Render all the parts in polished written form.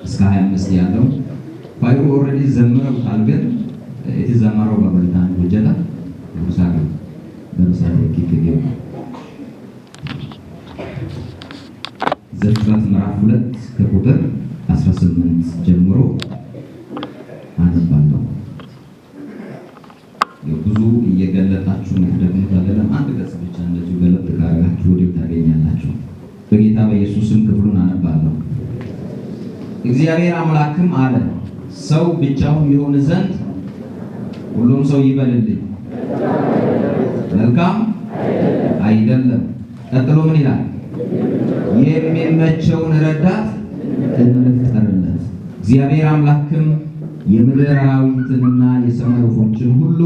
እስከ 25 ያለው ፋይሩ ኦልሬዲ ዘምረውታል። ግን የተዘመረው በብሪታን ወጀላ ኢየሩሳሌም ለምሳሌ ኪትገው ዘፍጥረት ምዕራፍ 2 ከቁጥር 18 ጀምሮ አነባለሁ። ብዙ እየገለጣችሁ ደግሞ ታደለም አንድ ገጽ ብቻ እንደዚህ ገለጥ ካረጋችሁ ወዲህ ታገኛላችሁ። በጌታ በኢየሱስም ክፍሉን አነባለሁ። እግዚአብሔር አምላክም አለ ሰው ብቻውን ይሆን ዘንድ ሁሉም ሰው ይበልልኝ መልካም አይደለም። ቀጥሎ ምን ይላል? የሚመቸውን ረዳት እንፍጠርለት። እግዚአብሔር አምላክም የምድር አራዊትንና የሰማይ ወፎችን ሁሉ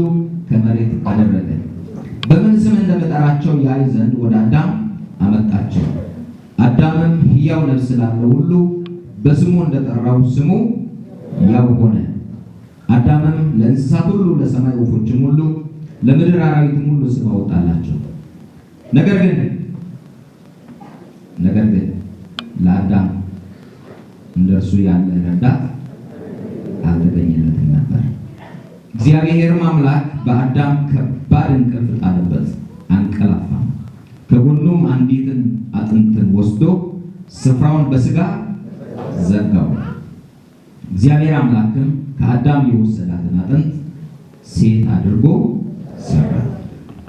ከመሬት አደረገ። በምን ስም እንደመጠራቸው ያይ ዘንድ ወደ አዳም አመጣቸው። አዳምም ሕያው ነፍስ ላለው ሁሉ በስሙ እንደጠራው ስሙ ያው ሆነ። አዳምም ለእንስሳት ሁሉ፣ ለሰማይ ወፎችም ሁሉ፣ ለምድር አራዊትም ሁሉ ስም አወጣላቸው። ነገር ግን ለአዳም እንደርሱ ያለ ረዳት አልተገኘለትም ነበር። እግዚአብሔርም አምላክ በአዳም ከባድ እንቅልፍ ጣለበት፣ አንቀላፋም። ከጎኑም አንዲትን አጥንትን ወስዶ ስፍራውን በሥጋ ዘጋው። እግዚአብሔር አምላክም ከአዳም የወሰዳትን አጥንት ሴት አድርጎ ሰራት፣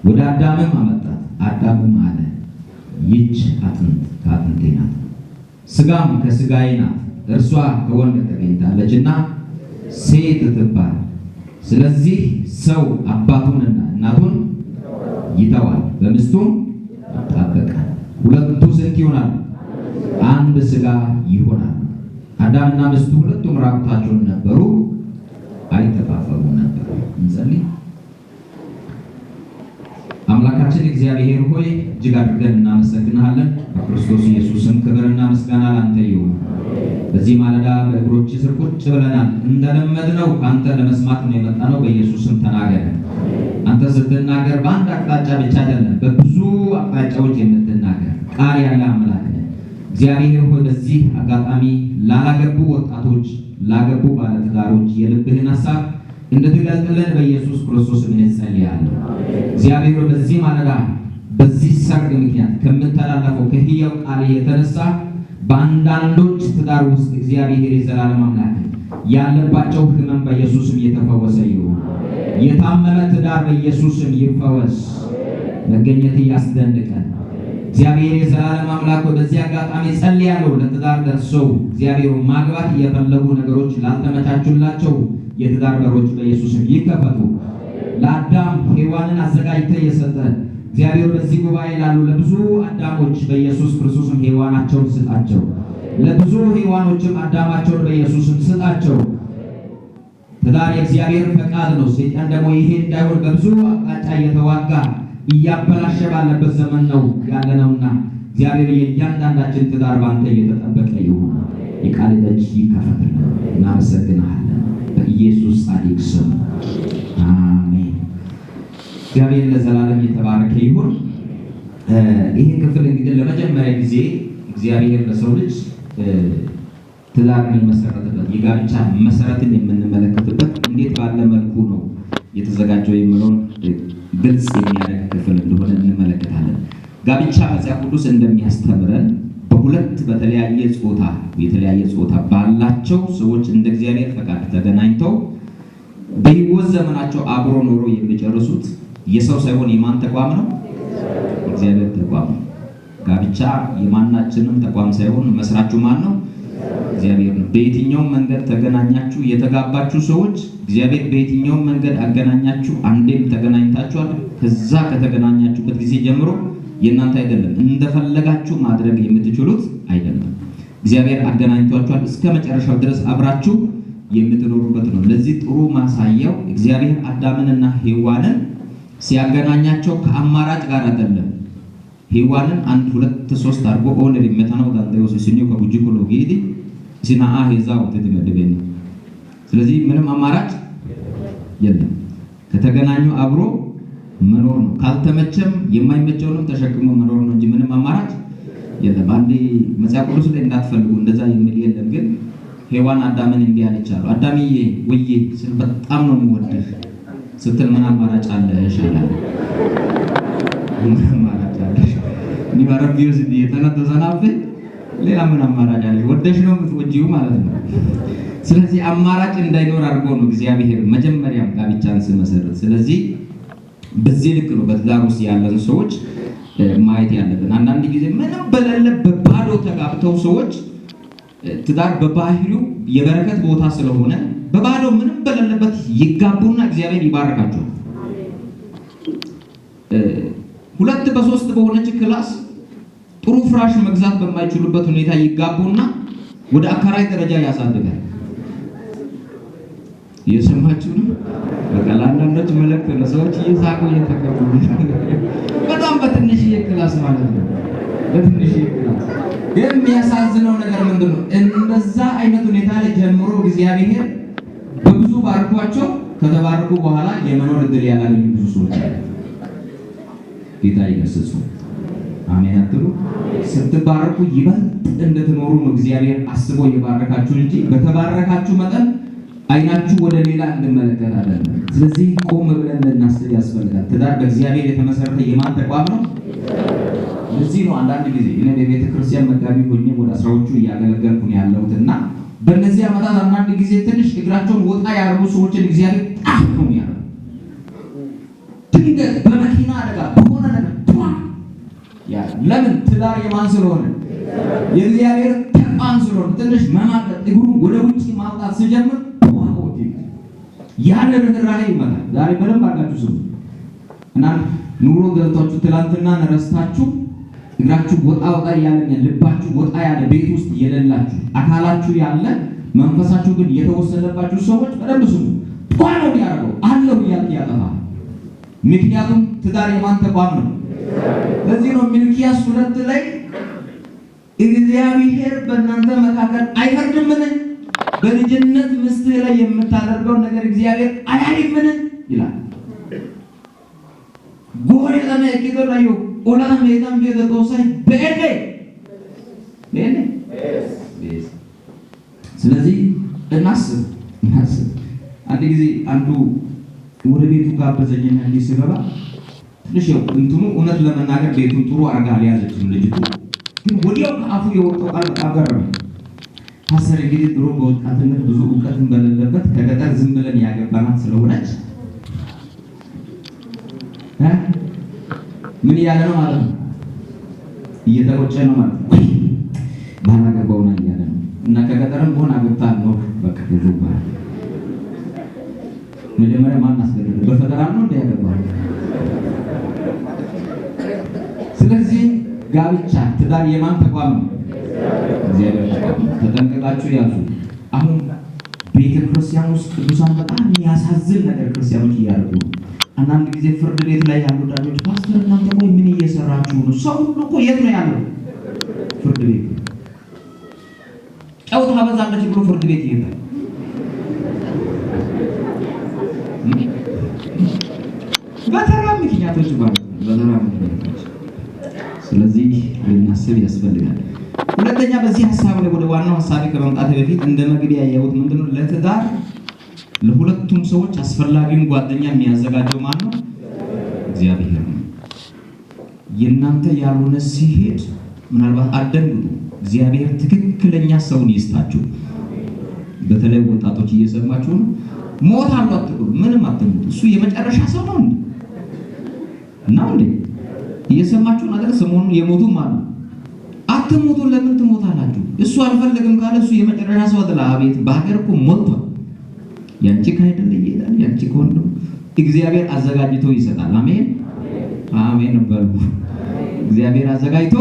ወደ አዳምም አመጣት። አዳምም አለ ይህች አጥንት ከአጥንቴ ናት፣ ሥጋም ከሥጋዬ ናት። እርሷ ከወንድ ተገኝታለችና ሴት ትባል። ስለዚህ ሰው አባቱንና እናቱን ይተዋል፣ በሚስቱም ይጣበቃል፣ ሁለቱ ስንት ይሆናሉ? አንድ ሥጋ ይሆናል። አዳምና ሚስቱ ሁለቱም ራቁታቸውን ነበሩ፣ አይተፋፈሩም ነበር። እንጸልይ። አምላካችን እግዚአብሔር ሆይ እጅግ አድርገን እናመሰግናለን። በክርስቶስ ኢየሱስም ክብርና ምስጋና ላንተ ይሁን። በዚህ ማለዳ በእግሮች ስር ቁጭ ብለናል። እንደለመድነው አንተ ለመስማት ነው የመጣነው። በኢየሱስም ተናገር። አንተ ስትናገር በአንድ አቅጣጫ ብቻ አይደለም፣ በብዙ አቅጣጫዎች የምትናገር ቃል ያለ አምላክ ነህ። እግዚአብሔር ሆይ በዚህ አጋጣሚ ላላገቡ ወጣቶች፣ ላገቡ ባለትዳሮች የልብህን ሐሳብ እንድትገልጥልን በኢየሱስ ክርስቶስ እንጸልያለን። እግዚአብሔር በዚህ ማለዳ በዚህ ሰርግ ምክንያት ከምተላለፈው ከሕያው ቃል የተነሳ በአንዳንዶች ትዳር ውስጥ እግዚአብሔር የዘላለም አምላክ ያለባቸው ሕመም በኢየሱስም የተፈወሰ ይሁን። የታመመ ትዳር በኢየሱስም ይፈወስ። መገኘት ያስደንቀን። እግዚአብሔር የዘላለም አምላክ በዚህ አጋጣሚ ጸልያለሁ። ለትዳር ደርሰው እግዚአብሔር ማግባት የፈለጉ ነገሮች ላልተመቻቹላቸው የትዳር በሮች በኢየሱስም ይከፈቱ። ለአዳም ሔዋንን አዘጋጅተህ የሰጠ እግዚአብሔር በዚህ ጉባኤ ላሉ ለብዙ አዳሞች በኢየሱስ ክርስቶስም ሔዋናቸውን ስጣቸው። ለብዙ ሔዋኖችም አዳማቸውን በኢየሱስም ስጣቸው። ትዳር የእግዚአብሔር ፈቃድ ነው። ሰይጣን ደግሞ ይሄ እንዳይሆን በብዙ አቅጣጫ እየተዋጋ እያበላሸ ባለበት ዘመን ነው ያለነውና እግዚአብሔር የእያንዳንዳችን ትዳር ባንተ እየተጠበቀ ይሁን። የቃል ደጅ ይከፈትልን። እናመሰግናለን በኢየሱስ ጻድቅ ስም አሜን። እግዚአብሔር ለዘላለም የተባረከ ይሁን። ይሄ ክፍል እንግዲህ ለመጀመሪያ ጊዜ እግዚአብሔር ለሰው ልጅ ትዳርን የመሰረተበት የጋብቻ መሰረትን የምንመለከትበት እንዴት ባለ መልኩ ነው የተዘጋጀው የሚለውን ግልጽ የሚያደርግ ክፍል እንደሆነ እንመለከታለን። ጋብቻ መጽሐፍ ቅዱስ እንደሚያስተምረን በሁለት የተለያየ ጾታ ባላቸው ሰዎች እንደ እግዚአብሔር ፈቃድ ተገናኝተው በሕይወት ዘመናቸው አብሮ ኖሮ የሚጨርሱት የሰው ሳይሆን የማን ተቋም ነው? እግዚአብሔር ተቋም ነው። ጋብቻ የማናችንም ተቋም ሳይሆን መስራቹ ማን ነው? እግዚአብሔር ነው። በየትኛውም መንገድ ተገናኛችሁ የተጋባችሁ ሰዎች እግዚአብሔር በየትኛውም መንገድ አገናኛችሁ፣ አንዴም ተገናኝታችኋል። ከዛ ከተገናኛችሁበት ጊዜ ጀምሮ የእናንተ አይደለም፣ እንደፈለጋችሁ ማድረግ የምትችሉት አይደለም። እግዚአብሔር አገናኝቷችኋል። እስከ መጨረሻው ድረስ አብራችሁ የምትኖሩበት ነው። ለዚህ ጥሩ ማሳያው እግዚአብሔር አዳምንና ሔዋንን ሲያገናኛቸው ከአማራጭ ጋር አይደለም። ሔዋንን 1 2 3 አርጎ ኦነር ይመታናው ዳንቴው ሲኒዮ ከቡጂኮ ሎጊዲ ሲናአ ሄዛው ተደመደበኝ። ስለዚህ ምንም አማራጭ የለም። ከተገናኙ አብሮ መኖር ነው። ካልተመቸም የማይመቸውንም ተሸክሞ መኖር ነው እንጂ ምንም አማራጭ የለም። አንዴ መጽሐፍ ቅዱስ ላይ እንዳትፈልጉ እንደዛ የሚል የለም። ግን ሔዋን አዳምን እንዲህ አለቻለሁ፣ አዳምዬ ወዬ በጣም ነው የምወድህ ስትል ምን አማራጭ አለሽ አላት። ምን አማራጭ አለሽ? ኒባረቢዮስ የተነተሰናፈ ሌላ ምን አማራጭ አለ? ወደሽ ነው የምትወጂው ማለት ነው። ስለዚህ አማራጭ እንዳይኖር አድርጎ ነው እግዚአብሔር መጀመሪያም ጋብቻን ሲመሰርት። ስለዚህ በዚህ ልክ ነው በትዳር ውስጥ ያለን ሰዎች ማየት ያለብን። አንዳንድ ጊዜ ምንም በሌለ በባዶ ተጋብተው ሰዎች ትዳር በባህሪው የበረከት ቦታ ስለሆነ በባዶ ምንም በሌለበት ይጋቡና እግዚአብሔር ይባርካቸዋል። ሁለት በሶስት በሆነች ክላስ ጥሩ ፍራሽ መግዛት በማይችሉበት ሁኔታ ይጋቡና ወደ አካራይ ደረጃ ያሳድጋል። እየሰማችሁ ነው? በቃ ለአንዳንዶች መልእክት ነው። ሰዎች እየሳቁ እየተቀበሉ በጣም በትንሽዬ ክላስ ማለት ነው። በትንሽዬ ክላስ የሚያሳዝነው ነገር ምንድነው? እንደዛ አይነት ሁኔታ ላይ ጀምሮ እግዚአብሔር በብዙ ባርኳቸው ከተባረኩ በኋላ የመኖር እድል ያላገኙ ብዙ ሰዎች አሉ። ጌታ ይገስጹ። አሜን አትሉ? ስትባረኩ ይበልጥ እንድትኖሩ ነው እግዚአብሔር አስቦ የባረካችሁ እንጂ በተባረካችሁ መጠን አይናችሁ ወደ ሌላ እንድመለከት አይደለም። ስለዚህ ቆም ብለን ልናስብ ያስፈልጋል። ትዳር በእግዚአብሔር የተመሰረተ የማን ተቋም ነው? ለዚህ ነው አንዳንድ ጊዜ እኔ በቤተ ክርስቲያን መጋቢ ሆኜ ወደ 10ዎቹ እያገለገልኩ ነው ያለሁትና በእነዚህ ዓመታት አንዳንድ ጊዜ ትንሽ እግራቸውን ወጣ ያሉ ሰዎችን እግዚአብሔር ነው ያለው። ድንገት በመኪና አደጋ በሆነ ነገር ያ ለምን? ትዳር የማን ስለሆነ? የእግዚአብሔር ተቋም ስለሆነ ትንሽ መማጠጥ እግሩን ወደ ውጪ ማውጣት ሲጀምር ያለ ርህራሄ ይመጣል። ዛሬ በደንብ አድርጋችሁ ስሙ እና ኑሮ ገብታችሁ ትላንትና ረስታችሁ እግራችሁ ወጣ ወጣ ያለ ልባችሁ ወጣ ያለ ቤት ውስጥ የሌላችሁ አካላችሁ ያለ መንፈሳችሁ ግን የተወሰደባችሁ ሰዎች በደንብ ስሙ። ጧነው ያደርገው አለው ያልክ ያጠፋል። ምክንያቱም ትዳር የማን ተቋም ነው? ለዚህ ነው ሚልኪያስ 2 ላይ እግዚአብሔር በእናንተ መካከል አይፈርድምን? በልጅነት ሚስት ላይ የምታደርገው ነገር እግዚአብሔር አያይምን ይላል። ጎሬ ለማይከዶ ላይ ኦላና ሜዳም ቢደቶሳይ በእኔ ስለዚህ እናስብ። አንድ ጊዜ አንዱ ወደ ቤቱ ጋበዘኝና እንዲህ ሲገባ ትንሽ እንትኑ እውነት ለመናገር ቤቱን ጥሩ አርጋ አልያዘችም ልጅቱ። ግን ወዲያው ከአፉ የወጣው ቃል በጣም ገረመኝ። ፓስተር እንግዲህ ድሮ በወጣትነት ብዙ ዕውቀትን በሌለበት ከገጠር ዝም ብለን ያገባናት ስለሆነች ምን ያለ ነው ማለት ነው? እየተቆጨ ነው ማለት ነው። ባላገባውና እያለ ነው እና ከገጠርም ሆነ አግብታ ነው በቃ ብዙ ባል መጀመሪያ ማን አስገደደ? በፈጠራ ነው እንዲያገባው። ስለዚህ ጋብቻ ትዳር የማን ተቋም ነው? እግዚአብሔር ተቋም። ተጠንቀቃችሁ ያዙ። አሁን ቤተ ክርስቲያን ውስጥ ቅዱሳን በጣም የሚያሳዝን ነገር ክርስቲያኖች እያደረጉ ነው። አንዳንድ ጊዜ ፍርድ ቤት ላይ ያሉ ዳኞች ፓስተር እናንተ ቆይ ምን እየሰራችሁ ነው? ሰው ሁሉ እኮ የት ነው ያለው? ፍርድ ቤት። ጨው ታበዛለች ብሎ ፍርድ ቤት ይሄዳል። በተራ ምክንያቶች ማለት ነው። በተራ ምክንያቶች። ስለዚህ ልናስብ ያስፈልጋል። ሁለተኛ በዚህ ሐሳብ ላይ ወደ ዋናው ሐሳብ ከመምጣት በፊት እንደ መግቢያ ያየሁት ምንድነው? ለትዳር ለሁለቱም ሰዎች አስፈላጊውን ጓደኛ የሚያዘጋጀው ማን ነው? እግዚአብሔር ነው። የእናንተ ያልሆነ ሲሄድ ምናልባት አትደንግጡ። እግዚአብሔር ትክክለኛ ሰውን ይስጣችሁ። በተለይ ወጣቶች እየሰማችሁ ነው። ሞት አለው አትቁሉ፣ ምንም አትሞቱ። እሱ የመጨረሻ ሰው ነው እንዴ? ነው እንዴ? እየሰማችሁ ነገር ሰሞኑን የሞቱም አሉ። አትሞቱ። ለምን ትሞታላችሁ? እሱ አልፈለግም ካለ እሱ የመጨረሻ ሰው አይደለ? አቤት በሀገር እኮ ሞቷል። ያንቺ ካይደለ ይሄዳል። ያንቺ ከሆነ እግዚአብሔር አዘጋጅቶ ይሰጣል። አሜን አሜን በሉ። እግዚአብሔር አዘጋጅቶ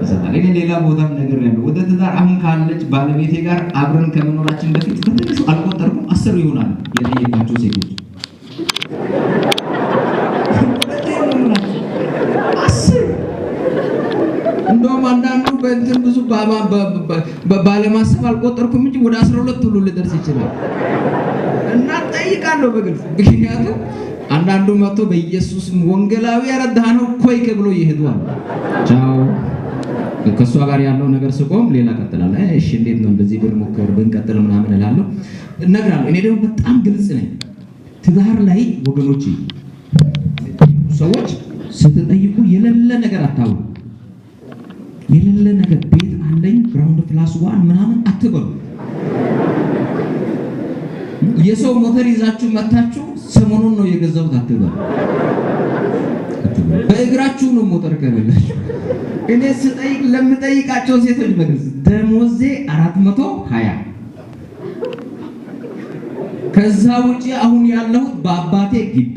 ይሰጣል። እኔ ሌላ ቦታም ነገር ያለው ወደ ትዳር አሁን ካለች ባለቤቴ ጋር አብረን ከመኖራችን በፊት በትንሹ አልቆጠርኩም 10 ይሆናል የጠየቃቸው ሴቶች 10። እንደውም አንዳንዱ በእንትን ብዙ ባለማሰብ አልቆጠርኩም እንጂ ወደ 12 ሁሉ ልደርስ ይችላል። እና ጠይቃለሁ በግልጽ። ምክንያቱም አንዳንዱ መጥቶ በኢየሱስ ወንጌላዊ ያረዳነው ኮይክ ብሎ ይሄዳል። ቻው ከሷ ጋር ያለው ነገር ስቆም ሌላ ቀጥላል። እሺ እንዴት ነው እንደዚህ ብንሞክር ብንቀጥል ምናምን እላለሁ እነግራለሁ። እኔ ደግሞ በጣም ግልጽ ነኝ። ትዳር ላይ ወገኖች ሰዎች ስትጠይቁ የሌለ ነገር አታውሩ። የሌለ ነገር ቤት አለኝ ግራውንድ ፕላስ 1 ምናምን አትበሉ። የሰው ሞተር ይዛችሁ መታችሁ ሰሞኑን ነው የገዛሁት አትበሉ። በእግራችሁ ነው ሞተር ከበላችሁ። እኔ ስጠይቅ ለምጠይቃቸው ሴቶች በግልጽ ደሞዜ 420 ከዛ ውጪ አሁን ያለሁት በአባቴ ግቢ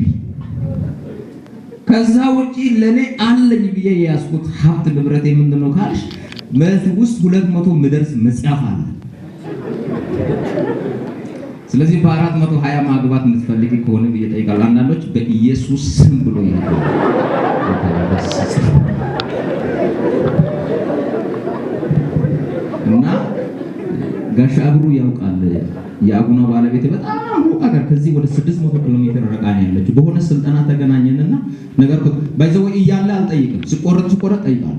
ከዛ ውጪ ለኔ አለኝ ብዬ ያስኩት ሀብት ንብረቴ ምንድነው ካልሽ መት ውስጥ 200 ምደርስ መጽሐፍ አለ። ስለዚህ በ420 ማግባት የምትፈልጊ ከሆነ ብዬ ጠይቃለሁ። አንዳንዶች በኢየሱስ ስም ብሎ ይላል። እና ጋሽ አብሩ ያውቃል። የአቡነ ባለቤት በጣም ሩቅ አገር ከዚህ ወደ 600 ኪሎ ሜትር ርቃን ያለች በሆነ ስልጠና ተገናኘንና ነገር ባይዘው እያለ አልጠይቅም። ስቆረጥ ጠይቃለሁ።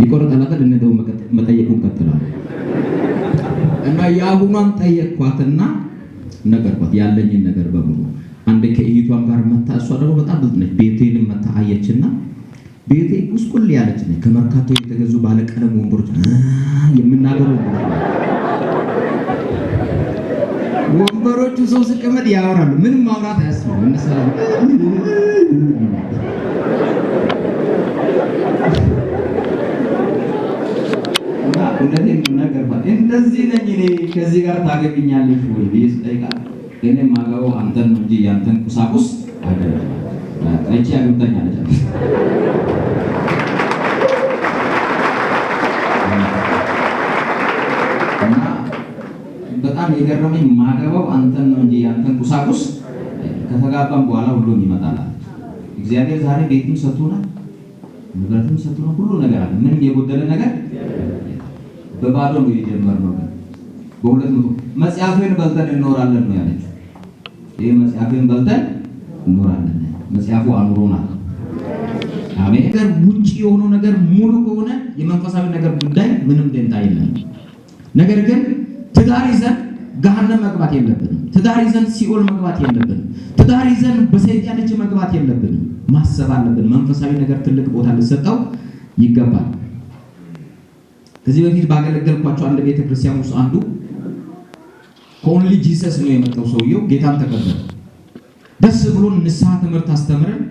ይቆረጣል አይደል? እንደው መጠየቁን ቀጥላለሁ። እና የአቡኗን ጠየቅኳትና ነገርኳት ያለኝን ነገር በሙሉ። አንዴ ከእህቷን ጋር መታ እሷ ደግሞ በጣም ብዙ ነች። ቤቴንም መታ አየችና ቤቴ ቁስቁል ያለች ነች። ከመርካቶ የተገዙ ባለቀለም ወንበሮች የምናገሩ ወንበሮቹ ሰው ሲቀመጥ ያወራሉ። ምንም ማውራት አያስፈልግም። እንሰራው እና እንደዚህ ነገርኳት። እንደዚህ ነኝ እኔ ከዚህ ጋር ታገቢኛለሽ ወይ ብዬሽ ጠይቃት እኔ ማጋው አንተን ነው እንጂ ያንተን ቁሳቁስ አይደለም። እቺ ያግብታኛለች እና በጣም የገረመኝ ማገባው አንተን ነው እንጂ ያንተን ቁሳቁስ ከተጋባን በኋላ ሁሉም ይመጣል። እግዚአብሔር ዛሬ ቤትም ሰጥቶናል፣ ንብረትም ሰጥቶናል፣ ሁሉ ነገር አለ። ምንም የጎደለ ነገር በባዶ ነው የጀመርነው። በ200 መጽሐፍን በልተን እንኖራለን ነው ያለችው። ይሄ መጽሐፍን በልተን እንኖራለን፣ መጽሐፉ አኑሮናል። አሜን። ነገር ውጪ የሆነው ነገር ሙሉ ከሆነ የመንፈሳዊ ነገር ጉዳይ ምንም ደንታ የለም። ነገር ግን ትዳር ይዘን ገሃነም መግባት የለብንም። ትዳር ይዘን ሲኦል መግባት የለብንም። ትዳር ይዘን በሰይጣን እጅ መግባት የለብንም። ማሰብ አለብን። መንፈሳዊ ነገር ትልቅ ቦታ ሊሰጠው ይገባል። ከዚህ በፊት ባገለገልኳቸው አንድ ቤተክርስቲያን ውስጥ አንዱ ከኦንሊ ጂሰስ ነው የመጣው። ሰውየው ጌታን ተቀበለ። ደስ ብሎን ንስሐ ትምህርት አስተምረን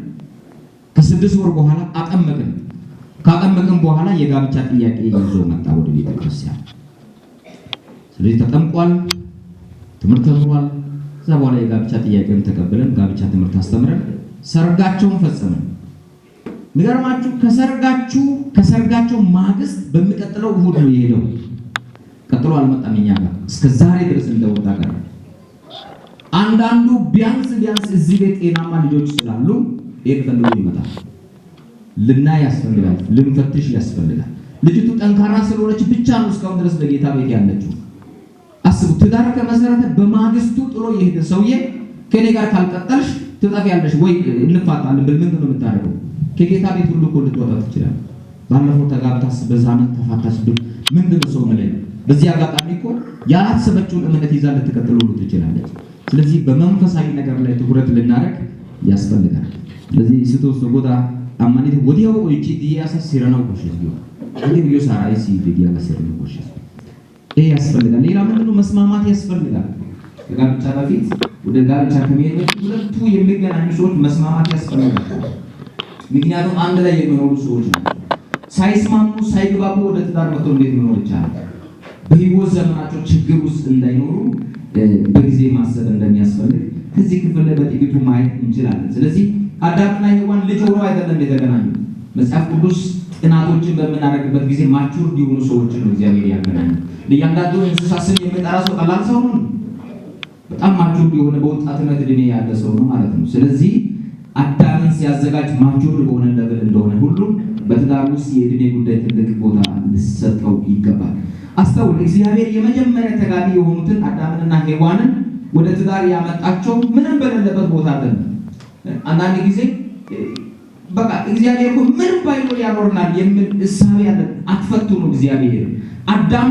ከ6 ወር በኋላ አጠመቅን። ካጠመቅን በኋላ የጋብቻ ጥያቄ ይዞ መጣ ወደ ቤተክርስቲያን። ስለዚህ ተጠምቋል፣ ትምህርት ተምሯል። ከዛ በኋላ የጋብቻ ጥያቄውን ተቀበለን ጋብቻ ትምህርት አስተምረን ሰርጋቸውን ፈጸመን። ንገርማችሁ ከሰርጋቸው ማግስት በሚቀጥለው እሑድ ነው የሄደው። ቀጥሎ አልመጣም። እኛ ጋር እስከ ዛሬ ድረስ እንደወጣ ቀረ። አንዳንዱ ቢያንስ እዚህ ቤት ጤናማ ልጆች ስላሉ ይሄን ፈልጎ ይመጣል። ልናይ ያስፈልጋል፣ ልንፈትሽ ያስፈልጋል። ልጅቱ ጠንካራ ስለሆነች ብቻ ነው እስካሁን ድረስ በጌታ ቤት ያለችው። አስቡ፣ ትዳር ከመሰረተ በማግስቱ ጥሎ የሄደ ሰውዬ ከኔ ጋር ካልቀጠልሽ ትጠፊያለሽ ወይ እንፋታለን ብል ምንድን ነው የምታደርገው? ከጌታ ቤት ሁሉ እኮ ልትወጣ ትችላለህ። ባለፈው ተጋብታስ በዛመን ተፋታሽ ብል ምንድን ነው ሰው ማለት? በዚህ አጋጣሚ እኮ ያላሰበችውን እምነት ይዛ ልትቀጥል ሁሉ ትችላለች። ስለዚህ በመንፈሳዊ ነገር ላይ ትኩረት ልናደርግ ያስፈልጋል። ስለዚህ ሲቶስ ጎዳ አማኒት ወዲያው እቺ ዲያሳ ሲራናው ኮሽስ ነው እንዴ ቢዮ ሳራይ ሲ ዲያ በሰረው ኮሽስ ይሄ ያስፈልጋል። ሌላ ምንድነው? መስማማት ያስፈልጋል። ከጋብቻ በፊት ወደ ጋብቻ ከመሄድ ሁለቱ የሚገናኙ ሰዎች መስማማት ያስፈልጋል። ምክንያቱም አንድ ላይ የሚኖሩ ሰዎች ናቸው። ሳይስማሙ ሳይግባቡ ወደ ትዳር መጥተው እንዴት መኖር ይቻላል? በህይወት ዘመናቸው ችግር ውስጥ እንዳይኖሩ በጊዜ ማሰብ እንደሚያስፈልግ ከዚህ ክፍል ላይ በጥቂቱ ማየት እንችላለን። ስለዚህ አዳምና ሔዋን ልጅ ሆነው አይደለም የተገናኙ። መጽሐፍ ቅዱስ ጥናቶችን በምናደርግበት ጊዜ ማቹር የሆኑ ሰዎችን ነው እግዚአብሔር ያገናኘው። ለእያንዳንዱ እንስሳ ስም የሚጠራ ሰው ቀላል ሰው ነው። በጣም ማቹር የሆነ በወጣትነት እድሜ ያለ ሰው ነው ማለት ነው። ስለዚህ አዳምን ሲያዘጋጅ ማቹር በሆነ ለብል እንደሆነ ሁሉ በትዳር ውስጥ የእድሜ ጉዳይ ትልቅ ቦታ ሊሰጠው ይገባል። አስተውል፣ እግዚአብሔር የመጀመሪያ ተጋቢ የሆኑትን አዳምንና ሔዋንን ወደ ትዳር ያመጣቸው ምንም በሌለበት ቦታ አይደለም። አንዳንድ ጊዜ በቃ እግዚአብሔር እኮ ምን ባይኖ ያኖርናል የሚል እሳቤ ያለ አትፈትኑ። እግዚአብሔር አዳም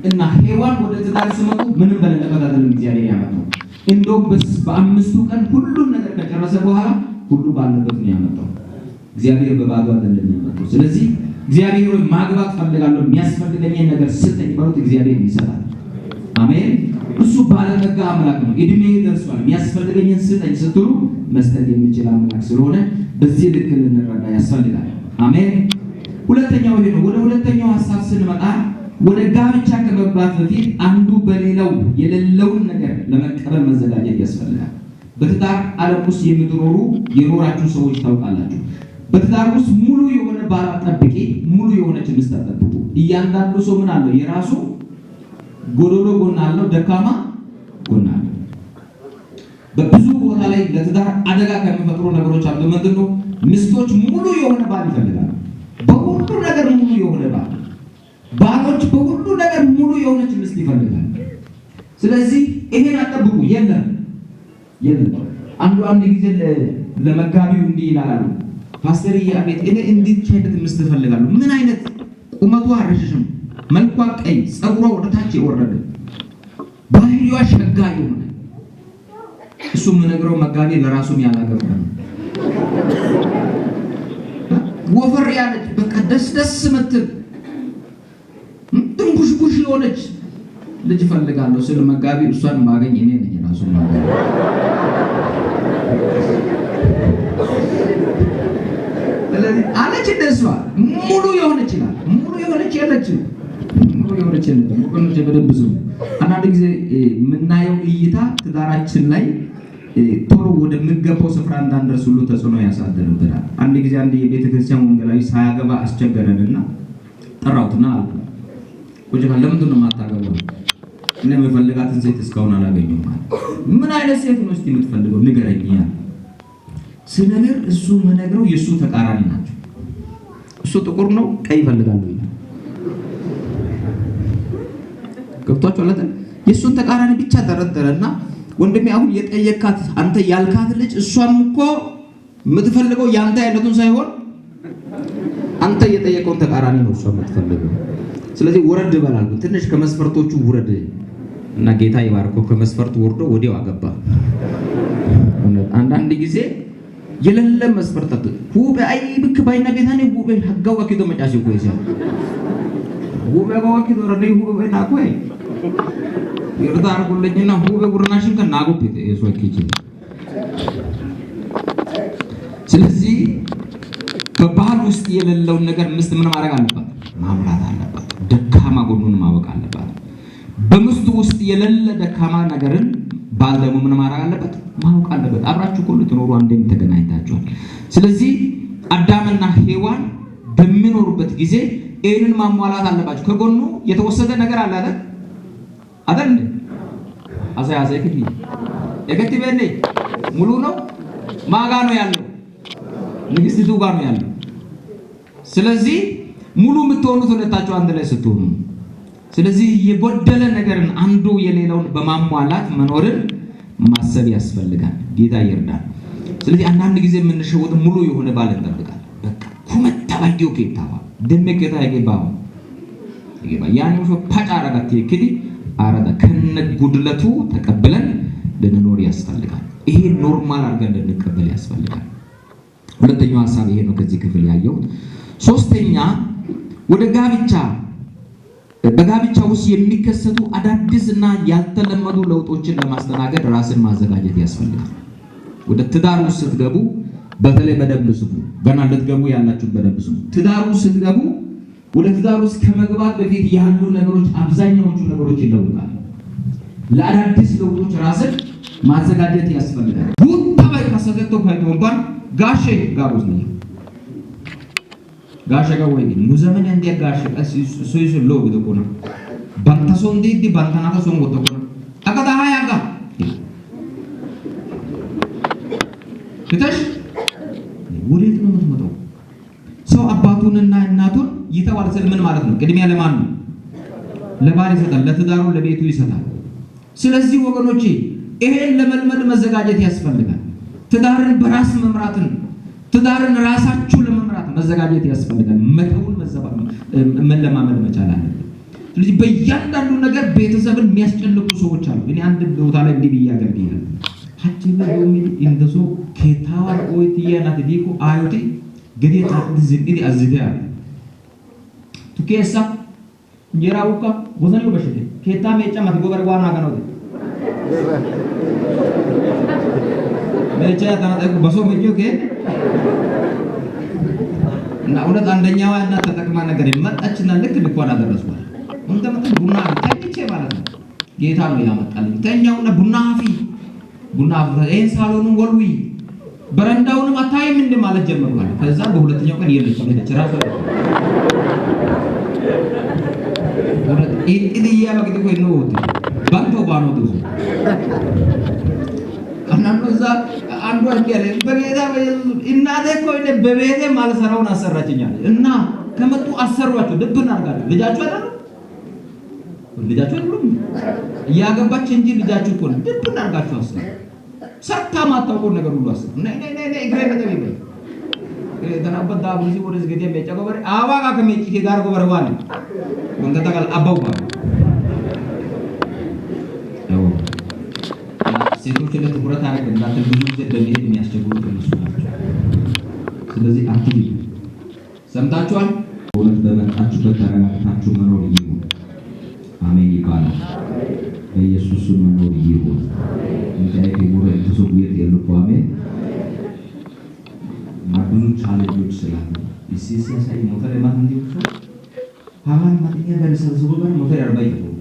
እና ሔዋን ወደ ትዳር ሲመጡ ምንም በሌለበት አይደለም እግዚአብሔር ያመጣው። እንደው በአምስቱ ቀን ሁሉን ነገር ከጨረሰ በኋላ ሁሉ ባለበት ነው ያመጣው። እግዚአብሔር በባዶ አይደለም ያመጣው። ስለዚህ እግዚአብሔር ሆይ ማግባት ፈልጋለሁ የሚያስፈልገኝን ነገር ስጠኝ ማለት እግዚአብሔር ይሰጣል። አሜን። እሱ ባለጠጋ አምላክ ነው። እድሜ ደርሷል የሚያስፈልገኝን ስጠኝ ስትሉ መስጠት የሚችል አምላክ ስለሆነ በዚህ ልክ ልንረዳ ያስፈልጋል። አሜን። ሁለተኛው ይሄ ነው። ወደ ሁለተኛው ሐሳብ ስንመጣ ወደ ጋብቻ ከመግባት በፊት አንዱ በሌላው የሌለውን ነገር ለመቀበል መዘጋጀት ያስፈልጋል። በትዳር ዓለም ውስጥ የምትኖሩ የኖራችሁ ሰዎች ታውቃላችሁ። በትዳር ውስጥ ሙሉ የሆነ ባል ጠብቂ፣ ሙሉ የሆነች ሚስት ጠብቁ። እያንዳንዱ ሰው ምን አለው? የራሱ ጎዶሎ ጎን አለው፣ ደካማ ጎን አለው። በብዙ ቦታ ላይ ለትዳር አደጋ ከሚፈጥሩ ነገሮች አንዱ ምንድነው? ሚስቶች ሙሉ የሆነ ባል ይፈልጋሉ። በሁሉ ነገር ሙሉ የሆነ ባል፣ ባሎች በሁሉ ነገር ሙሉ የሆነች ሚስት ይፈልጋሉ። ስለዚህ ይሄን አጠብቁ። የለም አንድ ጊዜ ለመጋቢው እንዲህ ይላሉ፣ ፓስተር ያቤት እኔ እንዲህ አይነት ሚስት እፈልጋለሁ። ምን አይነት? ቁመቷ ረጅም፣ መልኳ ቀይ፣ ጸጉሯ ወደ ታች የወረደ፣ ባህሪዋ ሸጋ የሆነ። እሱ የምነግረው መጋቢ ለራሱም ያላገባ ነው። ወፈር ያለች በቃ ደስ ምትል ድንቡሽቡሽ የሆነች ልጅ ፈልጋለሁ ስለ መጋቢ እሷን ማገኝ እኔ ነኝ ራሱ ማገኝ። ስለዚህ አለች እንደሷ ሙሉ የሆነች ይላል። ሙሉ የሆነች የለችም። ወገኖች በደንብ ብዙ አንዳንድ ጊዜ የምናየው እይታ ትዳራችን ላይ ቶሎ ወደምንገባው ስፍራ እንዳንደርስ ሁሉ ተጽዕኖ ያሳድርብናል። አንድ ጊዜ አንድ የቤተክርስቲያን ወንጌላዊ ሳያገባ አስቸገረንና ጠራውትና አልኩ፣ ቁጭ ካለ ለምንድን ነው የማታገባው? እኔ የምፈልጋትን ሴት እስካሁን አላገኘሁም ማለት። ምን አይነት ሴት ነው እስቲ የምትፈልገው ንገረኝ ያለ ስነግር እሱ የምነግረው የእሱ ተቃራኒ ናቸው። እሱ ጥቁር ነው ቀይ ይፈልጋሉ ይላል። ገብቷችኋል አይደል? የእሱን ተቃራኒ ብቻ ደረደረና ወንድሜ አሁን የጠየካት አንተ ያልካት ልጅ እሷም እኮ የምትፈልገው ያንተ ያለቱን ሳይሆን አንተ የጠየቀውን ተቃራኒ ነው እሷ የምትፈልገው። ስለዚህ ወረድ በላል ትንሽ ከመስፈርቶቹ ውረድ እና ጌታ ይባርከው ከመስፈርቱ ወርዶ ወዲያው አገባ። አንዳንድ ጊዜ የሌለ መስፈርት ሁበ አይ ብክ ባይና ቤታኔ ሁበ ሀጋው አኪዶ መጫሽ ቆይሳ ሁበ ጋው አኪዶ ረደይ ሁበ ና ቆይ ይርዳር ሁለኝና ሁበ ጉርናሽን ከናጎት የሶኪጂ። ስለዚህ በባህል ውስጥ የሌለውን ነገር ምስት ምን ማድረግ አለባት? ማምራት አለባት። ደካማ ጎኑን ማወቅ አለባት። በምስቱ ውስጥ የሌለ ደካማ ነገርን ባል ደግሞ ምን ማድረግ አለበት? ማወቅ አለበት። አብራችሁ ሁሉ ትኖሩ አንዴም ተገናኝታችኋል። ስለዚህ አዳምና ሔዋን በሚኖሩበት ጊዜ ይህንን ማሟላት አለባችሁ። ከጎኑ የተወሰደ ነገር አለ አይደል? አይደል? አሳያዘ ከዲ የከቲበኔ ሙሉ ነው ማጋ ነው ያለው ንግስቲቱ ጋር ነው ያለው። ስለዚህ ሙሉ የምትሆኑት ሁለታችሁ አንድ ላይ ስትሆኑ። ስለዚህ የጎደለ ነገርን አንዱ የሌላውን በማሟላት መኖርን ማሰብ ያስፈልጋል። ጌታ ይርዳል። ስለዚህ አንዳንድ ጊዜ የምንሸወጥ ሙሉ የሆነ ባል እንጠብቃለን። በቃ ኩመታ ባዲዮ ኬታዋ ደመከታ ይገባው ያኔ ፓጫራጋት ይክዲ አረዳ ከነ ጉድለቱ ተቀብለን ልንኖር ያስፈልጋል። ይሄ ኖርማል አድርገን ልንቀበል ያስፈልጋል። ሁለተኛው ሐሳብ ይሄ ነው ከዚህ ክፍል ያየው። ሶስተኛ ወደ ጋብቻ በጋብቻ ውስጥ የሚከሰቱ አዳዲስና ያልተለመዱ ለውጦችን ለማስተናገድ ራስን ማዘጋጀት ያስፈልጋል። ወደ ትዳር ውስጥ ስትገቡ በተለይ በደንብ ስሙ። ገና ልትገቡ ያላችሁ በደንብ ስሙ። ትዳር ውስጥ ስትገቡ ወደ ትዳር ውስጥ ከመግባት በፊት ያሉ ነገሮች አብዛኛዎቹ ነገሮች ይለውጣሉ። ለአዳዲስ ለውጦች ራስን ማዘጋጀት ያስፈልጋል። ቡታባይ ከሰተቶ ፋይቶንባን ጋሼ ጋሩስ ነው ጋሼ ጋር ወይ ሙዘመን እንደ ጋሼ ሶይሶ ሎግ ደቆና ባንታሶ እንዴ ባንታናታ ሶን ወደቆና አቀዳ ሃያጋ ከተሽ ወዴት ነው የምትመጣው? ሰው አባቱንና እናቱን ይተዋል ስል ምን ማለት ነው? ቅድሚያ ለማን ነው? ለባል ይሰጣል፣ ለትዳሩ ለቤቱ ይሰጣል። ስለዚህ ወገኖቼ ይሄን ለመልመድ መዘጋጀት ያስፈልጋል። ትዳርን በራስ መምራትን ትዳርን ራሳችሁ ለመምራት መዘጋጀት ያስፈልጋል። መተውን መለማመድ መቻል አለብን። ስለዚህ በእያንዳንዱ ነገር ቤተሰብን የሚያስጨንቁ ሰዎች አሉ። እኔ አንድ ቦታ ላይ እንዲህ ብዬ አገልግያለሁ። ሀጭበ እንደሱ ከታዋር ኦይቲያናት ዲኮ አዩቲ ገዴታ ዝንዲ አዝዲያ ቱኬሳ ጀራውካ ወዘኔው በሽቴ ከታ መጫ ማትጎበር ዋና ጋነው መጫ ታናጠቁ በሶ መጆ ከ እና እውነት አንደኛዋ እና ተጠቅማ ነገር ይመጣችና ልክ ልኳን አደረስኳል። እንተመጣ ቡና ተጭቼ ማለት ነው። ጌታ ነው ያመጣልኝ። ተኛውና ቡና ይሄን ሳሎኑን ወልዊ በረንዳውንም አታይም እንደ ማለት ጀመርኩ። ከዛ በሁለተኛው ቀን የለች ራሱ ኢዲያ በግድ ቆይ ነው ባንቶ ባኖ ደሱ አናኑ እዛ አንዱ አዲያለ በጌታ በኢየሱስ እናቴ ቆይ በቤቴ ማልሰራውን አሰራችኛል እና ከመጡ አሰሯቸው ድብን አርጋቸው ልጃቸው አይደሉም ያገባች እንጂ ልጃቸው እኮ ድብን አርጋቸው አሰሩ። ሰርታ ማታውቀው ነገር ሁሉ አሰሩ። ነይ እግሬ ነገር ይበል ተናበዳ ብዙ ወደስ ገዴ የሚያጨቆበር አዋጋ ከመጪ ጋር ጎበር ዋለ መንገታካል አባውባ ነው ሴቶች ለትኩረት አድርገን እንዳትል ብዙ ጊዜ በመሄድ የሚያስቸግሩት እነሱ ናቸው። ስለዚህ አትይ ሰምታችኋል። ወለት በመጣችሁበት ተረጋግታችሁ መኖር ይሁን። አሜን ይባላል። በኢየሱስ ስም መኖር ይሁን። እንግዲህ ከሞረ ተሰውየት የለው አሜን። ብዙ ቻሌንጆች ስላሉ ሲሳሳይ ሞተር ለማን እንዲውሱ ሃማን ማጥኛ ደረሰው ጋር ሞተር 40 ይፈው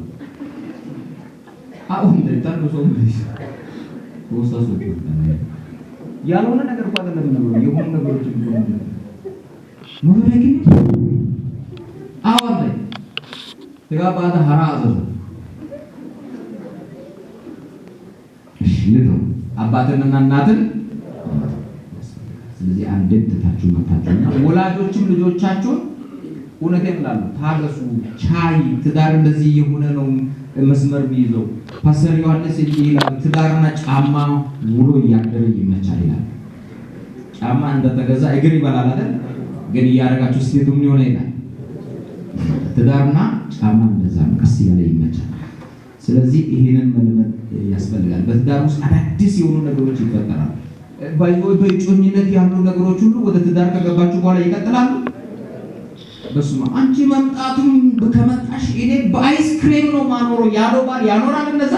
አሁን ደታን ነው ወስታሱ ያልሆነ ነገር እንኳን አይደለም ነው የሆነ ነገሮች ነው ሞተር ግን አወለ ተጋባታ ሐራዘ ልጅ አባትንና እናትን ስለዚህ አንድን ተታችሁ መታችሁና ወላጆችም ልጆቻችሁን እውነቴን እላለሁ ታገሱ። ቻይ ትዳር እንደዚህ የሆነ ነው መስመር ቢይዘው ፓስተር ዮሐንስ ይላል ትዳርና ጫማ ውሎ እያደረ ይመቻል ይላል። ጫማ እንደተገዛ እግር ይበላል አይደል? ግን እያደረጋችሁ ስቴቱ ምን ይሆነ ይላል። ትዳርና ጫማ እንደዛ ቀስ ያለ ይመቻል። ስለዚህ ይሄንን መልመድ ያስፈልጋል። በትዳር ውስጥ አዳዲስ የሆኑ ነገሮች ይፈጠራሉ። በእጮኝነት ያሉ ነገሮች ሁሉ ወደ ትዳር ከገባችሁ በኋላ ይቀጥላሉ። በስመ አብ አንቺ መምጣቱም ከመጣሽ እኔ በአይስክሬም ነው ማኖሮ ያለው ባል ያኖራል። እንደዛ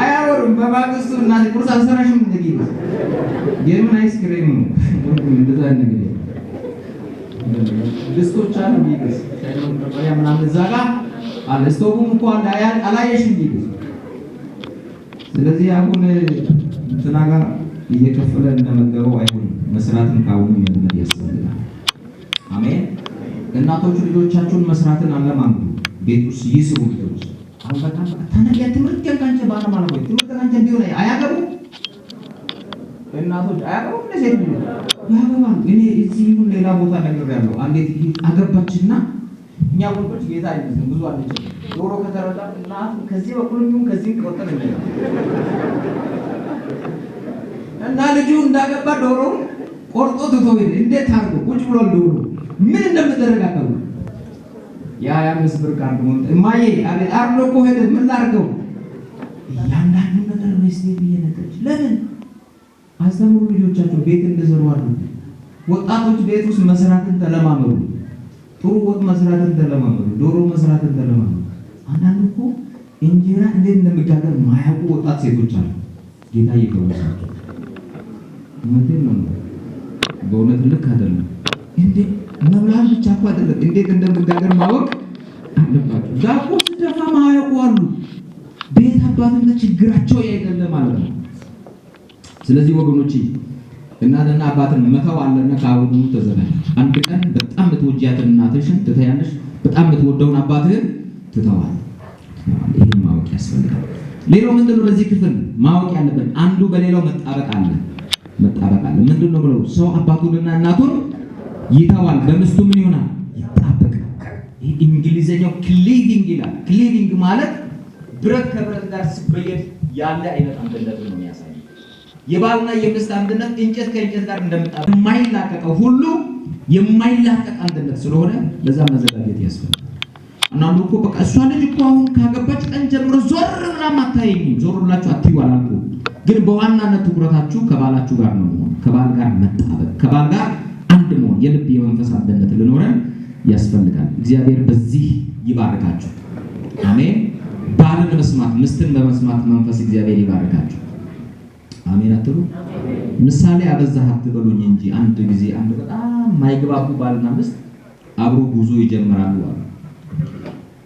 አያወሩም። በማግስቱ እናቴ ቁርስ አልሰራሽም እንደዚህ ነው የምን አይስክሬም ነው እንደዛ ነገር ድስቶች አሉ ቢገስ ሳይሆን ተቆያ ምናምን እዛ ጋር አለ ስቶቡም እንኳን አላየሽም ቢገስ። ስለዚህ አሁን ትናጋ እየከፈለ እንደመገበው አይሆንም። መስራትን ካሁኑ መልመድ ያስፈልጋል። አሜን። እናቶች ልጆቻቸውን መስራትን አለማምዱ። ቤት ውስጥ ይስሩ። ልጆች አሁን በጣም ተነገ ትምህርት ያንካንቸ ባለ ማለት ነው። ትምህርት ካንቸ ቢሆን አያገቡ እናቶች አያገቡ ለሴት ነው ያገባሉ። እኔ እዚህ ይሁን ሌላ ቦታ ነገር ያለው አንዴት አገባችና እኛ ወንዶች ጌታ አይመስልም ብዙ አለች ዶሮ ከተረዳ እናት ከዚህ በኩልም ከዚህ ቆጠረ እና ልጁ እንዳገባ ዶሮ ቆርጦ ትቶይ እንዴት አርጎ ቁጭ ብሎ ዶሮ ምን እንደምትደረጋቀው ያ 5 ብር ካርድ ሞት ማዬ አቤት አርሎ እኮ ሄደ ምን ላርገው ያንዳንዱ ነገር መስቴት እየነገረች ለምን አስተምሩ ልጆቻቸው ቤት እንደዘሩ አሉ። ወጣቶች ቤት ውስጥ መስራትን ተለማመዱ። ጥሩ ወጥ መስራትን ተለማመዱ። ዶሮ መስራትን ተለማመዱ። አንዳንዱ እኮ እንጀራ እንዴት እንደሚጋገር ማያውቁ ወጣት ሴቶች አሉ። ጌታ ይፈወሳቸው። እውነቴን ነው። በእውነት ልክ አይደለም እንዴ መብላት ብቻ እኮ አይደለም እንዴት እንደምጋገር ማወቅ አለባቸው። ዳቦ ሲደፋ ማያውቁ አሉ። ቤት አባትና ችግራቸው ያይደለ ማለት ነው። ስለዚህ ወገኖቼ እናትና አባትን መተው አለና ካሁኑ ተዘጋጅ። አንድ ቀን በጣም የምትወጂያትን እናትሽን ትተያለሽ፣ በጣም የምትወደውን አባትህን ትተዋል። ይሄን ማወቅ ያስፈልጋል። ሌላው ምንድነው በዚህ ክፍል ማወቅ ያለብን አንዱ በሌላው መጣበቅ አለ። ምንድነው ብለው ሰው አባቱንና እናቱን ይተዋል፣ በሚስቱ ምን ይሆናል? ይጣበቃል። ይሄ እንግሊዘኛው ክሊቪንግ ይላል። ክሊቪንግ ማለት ብረት ከብረት ጋር ሲበየድ ያለ አይነት አንድነት ነው የሚያሳየው። የባልና የሚስት አንድነት እንጨት ከእንጨት ጋር እንደምጣድ የማይላቀቀው ሁሉ የማይላቀቅ አንድነት ስለሆነ ለዛ መዘጋጀት ያስፈልጋል። አንዳንዱ እኮ በቃ እሷ ልጅ እኮ አሁን ካገባች ቀን ጀምሮ ዞር ብላም አታየኝም፣ ዞር ብላችሁ አትዩ አላልኩም። ግን በዋናነት ትኩረታችሁ ከባላችሁ ጋር ነው መሆን፣ ከባል ጋር መጣበቅ፣ ከባል ጋር አንድ መሆን፣ የልብ የመንፈስ አንድነት ልኖረን ያስፈልጋል። እግዚአብሔር በዚህ ይባርካችሁ። አሜን። ባልን በመስማት ሚስትን በመስማት መንፈስ እግዚአብሔር ይባርካችሁ። አሜን አትሉ? ምሳሌ አበዛህ አትበሉኝ እንጂ አንድ ጊዜ አንድ በጣም ማይግባቡ ባልና ሚስት አብሮ ጉዞ ይጀምራሉ አሉ።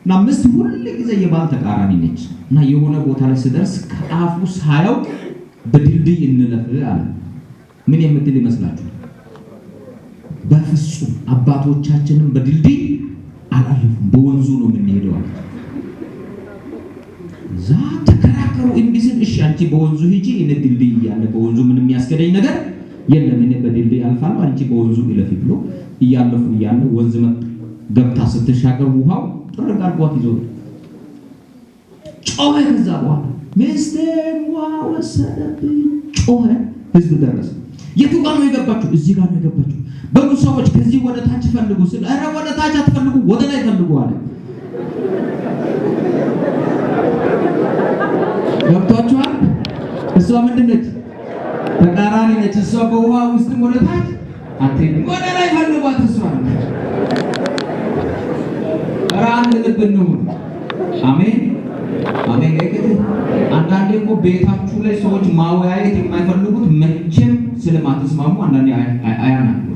እና ሚስት ሁሉ ጊዜ የባል ተቃራኒ ነች። እና የሆነ ቦታ ላይ ሲደርስ ከአፉ ሳያውቅ በድልድይ እንለፍ አለ። ምን የምትል ይመስላችሁ? በፍጹም አባቶቻችንን በድልድይ አላለፉም፣ በወንዙ ነው የምንሄደው አለ። ዛ ተከራከሩ። እንዲስን እሺ አንቺ በወንዙ ሂጂ፣ እኔ ድልድይ እያለ በወንዙ ምንም የሚያስገደኝ ነገር የለም፣ እኔ በድልድይ አልፋለሁ፣ አንቺ በወንዙ ይለፊ ብሎ እያለፉ እያለ ወንዝ ገብታ ስትሻገር ውሃው ጥርግ አድርጓት ይዞ ጮኸ። ከዛ በኋላ ሚስቴን ውሃ ወሰደብኝ ጮኸ። ህዝብ ደረሰ። የቱ ጋር ነው የገባችሁ? እዚህ ጋር ነው የገባችሁ። በሉ ሰዎች ከዚህ ወደ ታች ፈልጉ ስል ኧረ ወደ ታች አትፈልጉ ወደ ላይ ፈልጉ አለ። ገብቷችኋል? እሷ ምንድን ነች? ተቃራኒ ነች። እሷ በውሃ ውስጥ ወደ ታች አትሄድም፣ ወደ ላይ ፈልጓት። እሷ አንድ ልብ እንሁን። አሜን አሜን። አንዳንዴ እኮ ቤታችሁ ላይ ሰዎች ማወያየት የማይፈልጉት መቼም ስለማትስማሙ አንዳንዴ አያናግሩ።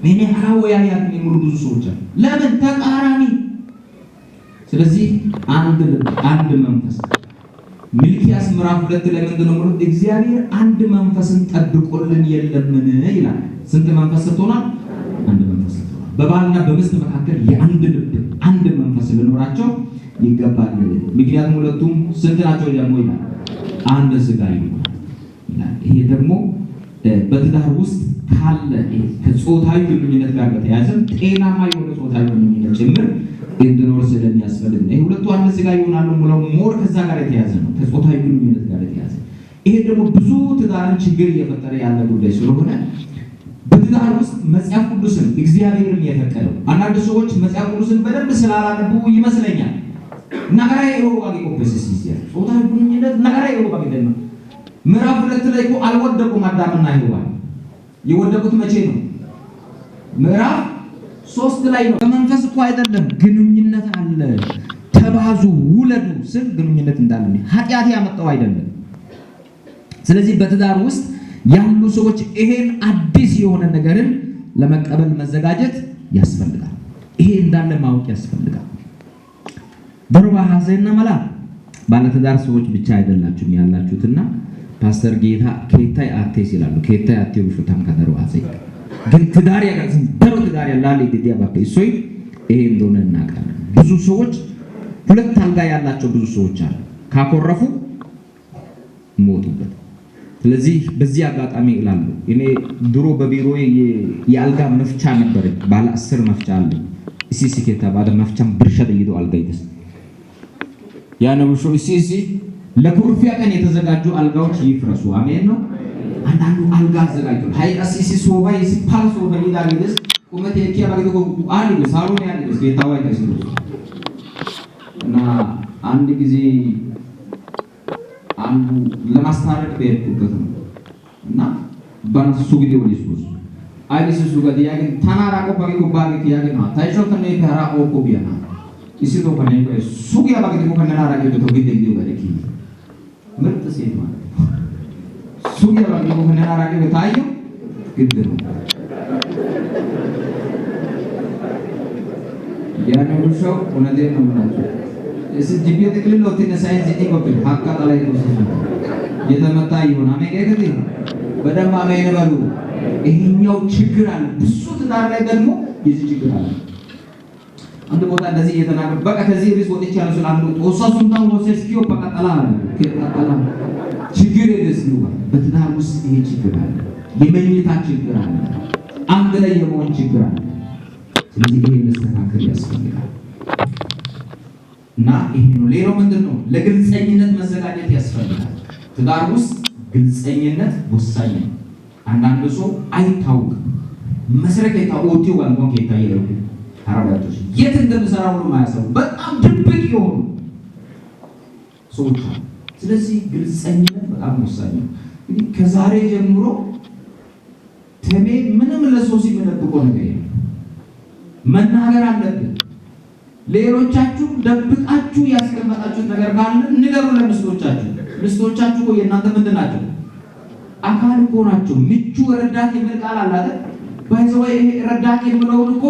እኔ አወያያት የሚሉ ብዙ ሰዎች አሉ። ለምን? ተቃራኒ። ስለዚህ አንድ ልብ አንድ መንፈስ። ሚልክያስ ምዕራፍ 2 ላይ ምንድነው ማለት? እግዚአብሔር አንድ መንፈስን ጠብቆልን የለምን ይላል። ስንት መንፈስ ስትሆናል? አንድ መንፈስ ስትሆናል። በባልና በሚስት መካከል የአንድ ልብ አንድ መንፈስ ሊኖራቸው ይገባል። ምክንያቱም ሁለቱም ስንት ናቸው ደግሞ ይላል? አንድ ሥጋ ይላል። ይሄ ደግሞ በትዳር ውስጥ ካለ ከጾታዊ ግንኙነት ጋር በተያያዘ ጤናማ የሆነ ጾታዊ ግንኙነት ጭምር እንድኖር ስለሚያስፈልግ ነው። ይሄ ሁለቱ አንድ ሥጋ ይሆናሉ ብለው ሞር ከዛ ጋር የተያያዘ ነው፣ ከጾታዊ ግንኙነት ጋር የተያያዘ። ይሄ ደግሞ ብዙ ትዳርን ችግር እየፈጠረ ያለ ጉዳይ ስለሆነ በትዳር ውስጥ መጽሐፍ ቅዱስን እግዚአብሔርን የፈቀደው አንዳንድ ሰዎች መጽሐፍ ቅዱስን በደንብ ስላላነቡ ይመስለኛል ነገራ የሆነ ቆጵስስ ይያል ጾታዊ ግንኙነት ነገራ የሆነ ነው። ምዕራፍ 2 ላይ እኮ አልወደቁም አዳምና ሔዋን። የወደቁት መቼ ነው? ምዕራፍ 3 ላይ ነው። በመንፈስ እኮ አይደለም፣ ግንኙነት አለ። ተባዙ ውለዱ ስል ግንኙነት እንዳለ ኃጢአት ያመጣው አይደለም። ስለዚህ በትዳር ውስጥ ያሉ ሰዎች ይሄን አዲስ የሆነ ነገርን ለመቀበል መዘጋጀት ያስፈልጋል። ይሄ እንዳለ ማወቅ ያስፈልጋል። በሩባ ሐዘንና መላ ባለትዳር ሰዎች ብቻ አይደላችሁም ያላችሁትና ፓስተር ጌታ ከታይ አቴስ ይላሉ። ከታይ አቴው ሹታም ከደሩ አዘይ ግን ትዳር ያጋዝም ደሩ ትዳር ያላለ ዲዲያ ባከይ ሶይ ይሄ እንደሆነ እናውቃለን። ብዙ ሰዎች ሁለት አልጋ ያላቸው ብዙ ሰዎች አሉ፣ ካኮረፉ ሞቱበት። ስለዚህ በዚህ አጋጣሚ ይላሉ እኔ ድሮ በቢሮዬ የአልጋ መፍቻ ነበር፣ ባለ 10 መፍቻ አለ። እሲሲ ከተባለ መፍቻም ብርሸት ይዶ አልጋ ይደስ ያነው ሾ እሲሲ ለኩርፊያ ቀን የተዘጋጁ አልጋዎች ይፍረሱ። አሜን ነው። አንዳንዱ አልጋ አዘጋጁ ሃይ እሲሲ ሶባ ይስፓል ሶባ ይዳልስ ቁመት የኪያ ባገዶ አሉ ሳሎን ያለስ ጌታው አይተስሉ እና አንድ ጊዜ አንዱ ለማስታረቅ በየቱበት ነው እና ባንሱ ጊዜ ወዲሱስ አይሱስ ጋር ያገን ታናራቆ ባገዶ ባገት ያገን ታይሾ ከነ ተራቆ ኮቢያና ይስቶ ከነ ሱጊያ ባገዶ ከነራራቄ ተውግዴ ጊዜ ወደኪ ምርጥ ሴት ማለት ሱጊያ ባገዶ ከነራራቄ በታዩ ግድ ነው ያነው ሾው ወነዴ ነው ማለት እስ ጂፒ ተክልል ወጥነ ሳይንስ ኢኮፒ ሀካ ላይ ነው የተመታ ይሆን አሜን ገገቲ በደም አሜን በሉ። ይሄኛው ችግር አለ ብዙ ትዳር ላይ ደግሞ የዚህ ችግር አለ። አንድ ቦታ እንደዚህ እየተናገረ በቃ ከዚህ ሪስ ወጥቼ ያለው ስላንዱ ጦሳሱን ታው ወሰስኪዮ በቀጠላ ከቀጠላ ችግር የለስሉ በትዳር ውስጥ ይሄ ችግር አለ። የመኝታ ችግር አለ፣ አንድ ላይ የመሆን ችግር አለ። ስለዚህ ይሄ መስተካከል ያስፈልጋል እና ይሄ ነው። ሌላው ምንድነው? ለግልጸኝነት መዘጋጀት ያስፈልጋል። ትዳር ውስጥ ግልጸኝነት ወሳኝ ነው። አንዳንድ ሰው አይታወቅም መስረቅ የታወቁ ወንቆን ከታየው አረጋቶች የት እንደምሰራው ነው ማያሰው በጣም ድብቅ የሆኑ ሰዎች። ስለዚህ ግልጸኝነት በጣም ወሳኝ ነው። እንግዲህ ከዛሬ ጀምሮ ተሜ ምንም ለሰው ሲመደብቀው ነገር የለም መናገር አለብን። ሌሎቻችሁ ደብቃችሁ ያስቀመጣችሁት ነገር ካለ ንገሩ ለሚስቶቻችሁ። ሚስቶቻችሁ እኮ የእናንተ ምንድን ናቸው? አካል እኮ ናቸው። ምቹ ረዳት የሚል ቃል አለ አይደል? ባይዘው ይሄ ረዳት የሚለው እኮ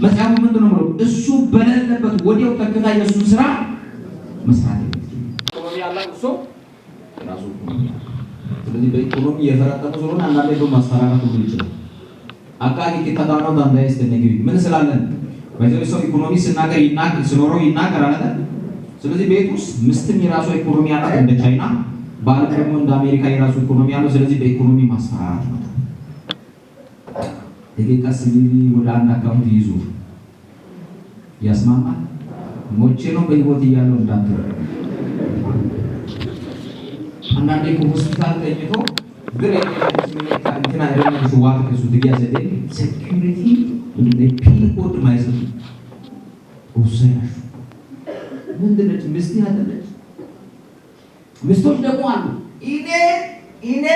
መጽሐፉ ምንድን ነው ማለት እሱ በሌለበት ወዲያው ተከታ የእሱን ስራ መስራት ይችላል። ኢኮኖሚ ያለው ሰው ራሱ ስለዚህ በኢኮኖሚ የፈረጠሙ ስለሆነ አንዳንዴ ደግሞ ማስፈራራት ሁሉ ይችላል። አቃቂ ከተዳነው ዳንዳይስ ተነጊ ምን ስላለን ባይዘው ሰው ኢኮኖሚ ሲናገር ሲኖረው ይናገራል አይደል? ስለዚህ ቤት ውስጥ ምስትም የራሷ ኢኮኖሚ ያላት እንደ ቻይና ባል ደግሞ እንደ አሜሪካ የራሱ ኢኮኖሚ ያለው። ስለዚህ በኢኮኖሚ ማስፈራራት ነው። የቀስ ወደ አንድ አካውንት ይዙ ያስማማል። ሞቼ ነው በህይወት እያለው እንዳትረ አንዳንዴ ሆስፒታል ተኝቶ ግሬ እንትና ረመሽ ዋት ከሱ ድጋዘ ሴኩሪቲ እንደ ፒን ኮድ ማይሰጥ ወሰያሽ ምንድነች ምስቲ አይደለች። ምስቶች ደግሞ አሉ ኢኔ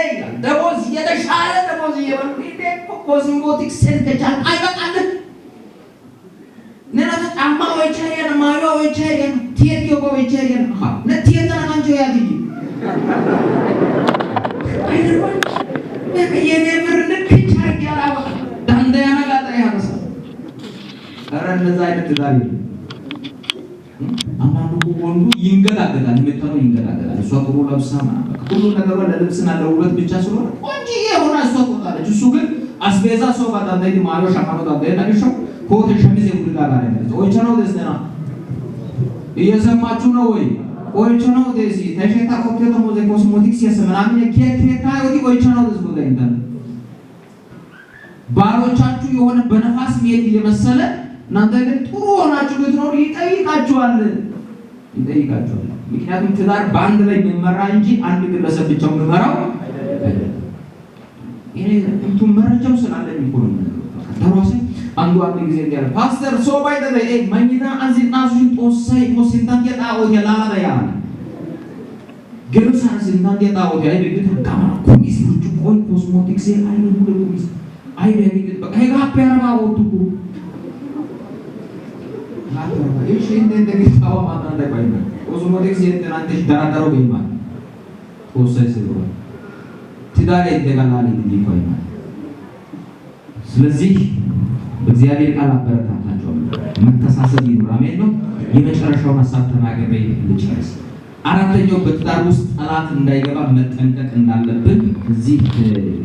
ደሞዝ የተሻለ ደሞዝ ይበሉ ኢኔ ኮስሞቲክስ ሴንተቻል አይበቃልህ ነና ታማ ወይቸሪያን ማዮ ወይቸሪያን ቲየዮ ወይቸሪያን ነቲየና አንጆ ያድይ አይደለም የኔብር ንክቻ ያላባ ዳንዳያና ጋጣ ያነሳ አረ እንደዛ አይነት ዳሪ አንዳንዱ ወንዱ ይንገዳገዳል። የመጣው ይንገዳገዳል። እሷ ጥሩ ለብሳ ማለት ሁሉ ነገሯ ለልብስና ለውበት ብቻ ስለሆነ ቆንጆ የሆነ እሷ ቆጣለች። እሱ ግን አስቤዛ ሰው ባዳንዳይ ማዮ ሻማኖ ዳንዳይ ናቸው ኮት ሸሚዝ ይውልጋ ጋር ነው ወይ ቻናው ደስና እየሰማችሁ ነው ወይ ወይ ቻናው ደስ ተሸታ ኮቴቶ ሞዘ ኮስሞቲክስ ያሰማናም የኬታ ወይ ቻናው ደስ ብሎ እንትን ባሎቻችሁ የሆነ በነፋስ ሚሄድ የመሰለ እናንተ ግን ጥሩ ሆናችሁ ብትኖሩ ይጠይቃችኋል። ምክንያቱም ትዳር በአንድ ላይ የሚመራ እንጂ አንድ ግለሰብ ብቻው የሚመራው አይደለም። ይሄ እንቱ መረጃው ስላለኝ እኮ ነው። ተሯሰ አንዱ ጊዜ ያለ ፓስተር ሶ ባይ ዘ ወይ ማኝና አንዚናዙን ጦሳይ ሞሲንታን የጣው ያላላ ያ ገሩሳን ሲንታን የጣው ያ ይብት ካማ ኮሚስ ልጅ ቆይ ኮስሞቲክስ አይኑ ሁሉ ኮሚስ አይ በሚግጥ በቃ ሄጋፕ ያረባ ወጥኩ ናተራ እሺ እንደገታው ማታንደ ባይና ኮስሞቲክስ የትናንተሽ ዳራዳሮ በይማ ጦሳይ ሲሆን ትዳር ይደጋላል እንዲቆይ ማለት ስለዚህ በእግዚአብሔር ቃል አበረታታቸው መተሳሰብ ይኑር። አሜን ነው። የመጨረሻውን ሐሳብ ተናግሬ ልጨርስ። አራተኛው በትዳር ውስጥ ጠላት እንዳይገባ መጠንቀቅ እንዳለብን እዚህ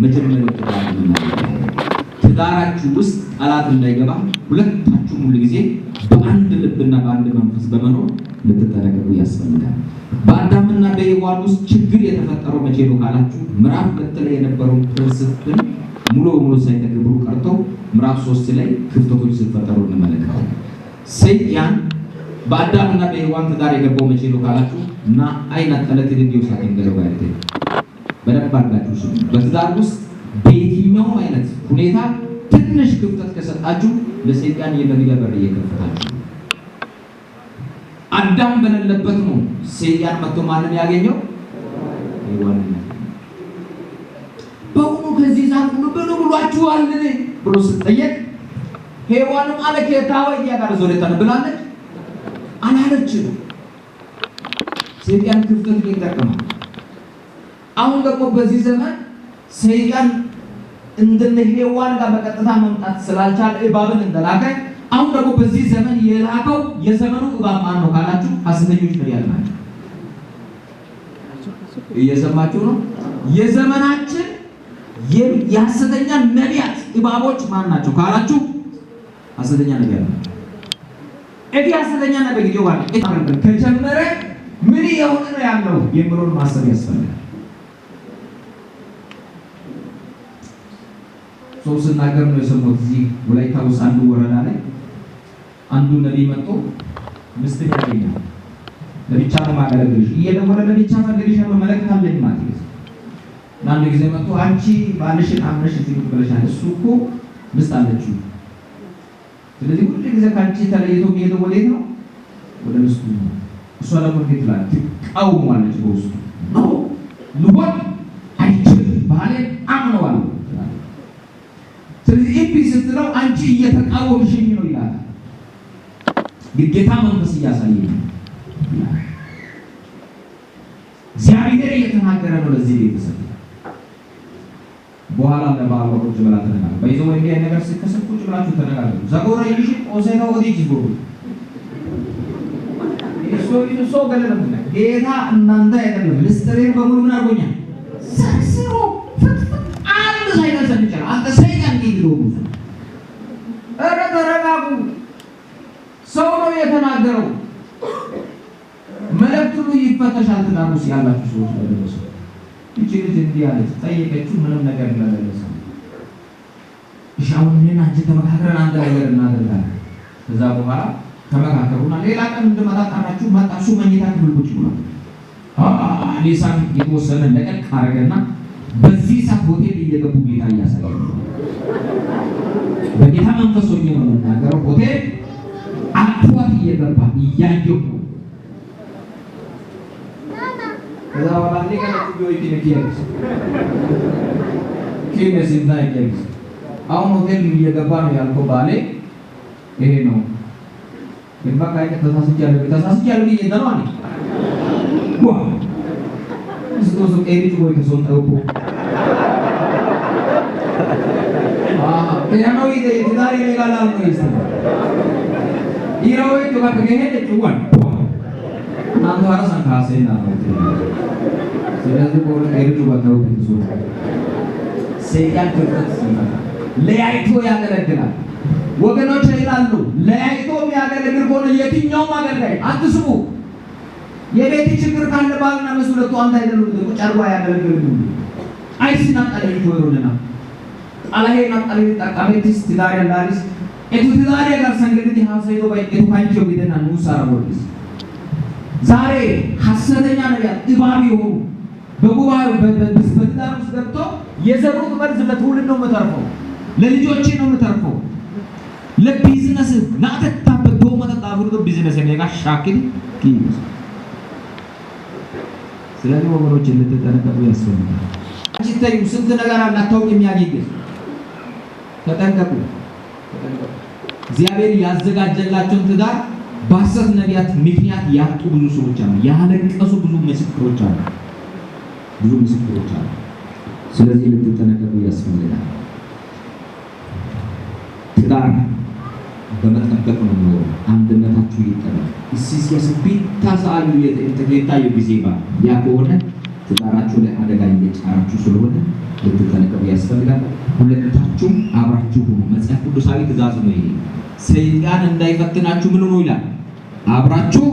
መጀመሪያው ትዳራችሁ ውስጥ ጠላት እንዳይገባ ሁለታችሁም ሁሉ ጊዜ በአንድ ልብና በአንድ መንፈስ በመኖር ልትጠነቀቁ ያስፈልጋል። በአዳምና በሔዋን ውስጥ ችግር የተፈጠረው መቼ ነው ካላችሁ ምዕራፍ 2 ላይ የነበረው ፕሪንሲፕል ሙሉ በሙሉ ሳይተገብሩ ቀርቶ ምዕራፍ 3 ላይ ክፍተቶች ሲፈጠሩ እንመለከታለን። ሰይጣን በአዳምና በሔዋን ትዳር የገባው መቼ ነው ካላችሁ እና አይና ጠለት ልጅው ሳይንገረው አይደል በደንብ አድርጋችሁ ስሙ። በትዳር ውስጥ በየትኛውም አይነት ሁኔታ ትንሽ ክፍተት ከሰጣችሁ ለሰይጣን የመግቢያ በር እየከፈታችሁ አዳም በሌለበት ነው ሰይጣን መጥቶ ማንን ያገኘው ሔዋን በእውኑ ከዚህ ዛፍ ሁሉ ብሉ ብሏችኋል ብሎ ሲጠየቅ ሔዋንም አለ ከታው ያጋር ዞለታ ብላለች አላለችም። ሰይጣን ክፍተት ይጠቀማል። አሁን ደግሞ በዚህ ዘመን ሰይጣን እንደነ ሔዋን ጋር በቀጥታ መምጣት ስላልቻለ እባብን እንደላከ አሁን ደግሞ በዚህ ዘመን የላከው የዘመኑ እባብ ማን ነው ካላችሁ ሐሰተኞች ነቢያት ናቸው። እየሰማችሁ ነው? የዘመናችን የሐሰተኛ ነቢያት እባቦች ማን ናቸው ካላችሁ ሐሰተኛ ነቢያት ናቸው። እዚህ ሐሰተኛ ነቢይ ይዋል ከጀመረ ምን የሆነ ነው ያለው የምሮን ማሰብ ያስፈልጋል። ሰው ሲናገር ነው የሰሙት። እዚህ ወላይታ ውስጥ አንዱ ወረዳ ላይ አንዱ ነቢይ መጥቶ ምስት ያገኛል። ለብቻ ነው ማገለግልሽ እየደወለ ለብቻ ፈልግሻለሁ መልእክት አለኝ ማለት ነው። አንድ ጊዜ መጥቶ አንቺ ባልሽን አምነሽ እዚህ ብለሻል፣ እሱ እኮ ምስት አለችው። ስለዚህ ሁሉ ጊዜ ካንቺ ተለይቶ የሚሄደው ወዴት ነው? ወደ ምስቱ ነው። እሷ ደግሞ እንዴት ትላለች? ትቃወማለች በውስጡ ነው ልወድ አይችልም ባሌን አምነዋለሁ። ስለዚህ እምቢ ስትለው አንቺ እየተቃወምሽኝ ነው ይላል። ጌታ መንፈስ እያሳየኝ ነው። እግዚአብሔር እየተናገረ ነው ለዚህ ቤተሰብ። በኋላ ለባሏ ቁጭ ብላ ተነጋገሩ። በይዘው እንዲህ አይነት ነገር ሲከሰት ቁጭ ብላችሁ ተነጋገሩ። ዘጎራ ይሽ ኦሴታው ወዲህ ይጎሩ እሱ ገለለም ነው። ጌታ እናንተ አይደለም ልስተሬን በሙሉ ምን አርጎኛል? ሰርስሮ ፍትፍት አንድ ሳይደርሰን ይችላል። አንተ ሰይጣን ይልው ኧረ ተረጋጉ። ሰው ነው የተናገረው። መልእክቱ ይፈተሻል። ትዳሩስ ያላችሁ ሰዎች ለደረሰው እቺ ልጅ እንዲህ አለች፣ ጠየቀችው ምንም ነገር እንደሌለሰ ይሻውን ምን አንቺ ተመካከረን አንድ ነገር እናደርጋለን። ከዛ በኋላ ተመካከሩና ሌላ ቀን እንደማጣጣራችሁ መጣሱ መኝታ ክፍል ቁጭ ብሏል። ሊሳን የተወሰነ ለቀቅ አረገና በዚህ ሰዓት ሆቴል እየገቡ ጌታ እያሳየ በጌታ መንፈስ ሆኜ ነው የምናገረው። ሆቴል አጥዋት እየገባ እያየሁ ከዛ በኋላ ለቀቅ ይወይት ኪነስ እንዳይገርስ አሁን ሆቴል እየገባ ነው ያልከው ባሌ ይሄ ነው እንባ ካይተ ተሳስቻለሁ እየደረው አለ ዋ እስቶስ ኤሪት ወይ ከሶንታው ያነው ይደ ትዳሪ ሌላ ነው ይስተ ይራው ይተባ ከሄደ ጭዋን አንተ አራሳን ካሰይና ነው ስለዚህ ቦር ኤሪት ወጣው ብዙ ሰይጣን ክፍተት ሲመጣ ለያይቶ ያገለግላል። ወገኖች ይላሉ ለያይቶ የሚያገለግል ከሆነ የትኛውም ሀገር ላይ አትስሙ። የቤት ችግር ካለ ባልና ሚስት ሁለቱ አንድ አይደሉም። ቁጭ አድርጎ ያገለግላሉ። አይስና ቀለይ ወሩልና አላሄና ቀለይ ተቃሜትስ ትዳር ያላሪስ እቱ ትዳር ጋር ሰንገድ ሀሳይቶ ባይቱ ካንጆ ቢደና ንኡሳራ ወዲስ ዛሬ ሐሰተኛ ነቢያት እባብ ይሆኑ በጉባኤው በትዳር ውስጥ ገብቶ የዘሩት መርዝ ለትውልድ ነው የምተርፈው፣ ለልጆቼ ነው የምተርፈው፣ ለቢዝነስ ናተታበት ዶመተ ጣብሩ ቢዝነስ የኔጋ ሻኪል ኪስ። ስለዚህ ወገኖች ልትጠነቀቁ ያስፈልጋል። አጭተዩ ስንት ነገር አላታውቅ የሚያገኝ ተጠንቀቁ። እግዚአብሔር ያዘጋጀላቸውን ትዳር በሐሰት ነቢያት ምክንያት ያጡ ብዙ ሰዎች አሉ። ያለቀሱ ብዙ ምስክሮች አሉ። ስለዚህ ልትጠነቀቁ ያስፈልጋል። ትዳር በመጠበቅ ነው ነው አንድነታችሁ ይጠበቅ። እሲስ ያስቢታ ሰዓሉ የተገታ የጊዜባ ያቆነ ትዳራችሁ ላይ አደጋ እየጫራችሁ ስለሆነ ልትጠነቀቁ ያስፈልጋል። ሁለታችሁም አብራችሁ ሁኑ። መጽሐፍ ቅዱሳዊ ትእዛዝ ነው ይሄ። ሰይጣን እንዳይፈትናችሁ ምን ነው ይላል? አብራችሁ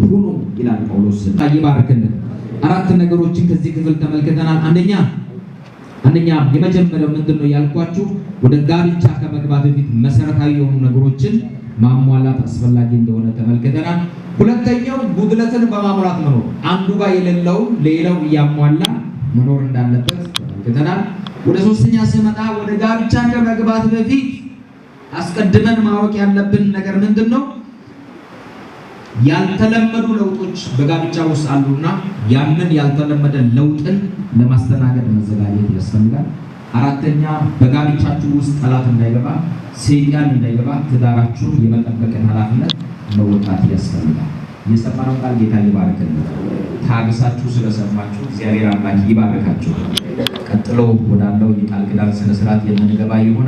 ሁኑ ይላል ጳውሎስ። ታይባርከን አራት ነገሮችን ከዚህ ክፍል ተመልክተናል። አንደኛ የመጀመሪያው ምንድነው ያልኳችሁ? ወደ ጋብቻ ከመግባት በፊት መሰረታዊ የሆኑ ነገሮችን ማሟላት አስፈላጊ እንደሆነ ተመልክተናል። ሁለተኛው ጉድለትን በማሟላት መኖር፣ አንዱ ጋር የሌለው ሌላው እያሟላ መኖር እንዳለበት ተመልክተናል። ወደ ሶስተኛ ስመጣ ወደ ጋብቻ ከመግባት በፊት አስቀድመን ማወቅ ያለብን ነገር ምንድነው? ያልተለመዱ ለውጦች በጋብቻ ውስጥ አሉና ያንን ያልተለመደ ለውጥን ለማስተናገድ መዘጋጀት ያስፈልጋል። አራተኛ በጋብቻችሁ ውስጥ ጠላት እንዳይገባ፣ ሰይጣን እንዳይገባ ትዳራችሁን የመጠበቅን ኃላፊነት መወጣት ያስፈልጋል። የሰማነው ቃል ጌታ ይባርክልን። ታግሳችሁ ስለሰማችሁ እግዚአብሔር አምላክ ይባርካችሁ። ቀጥሎ ወዳለው የቃል ኪዳን ስነ ስርዓት የምንገባ ይሆናል።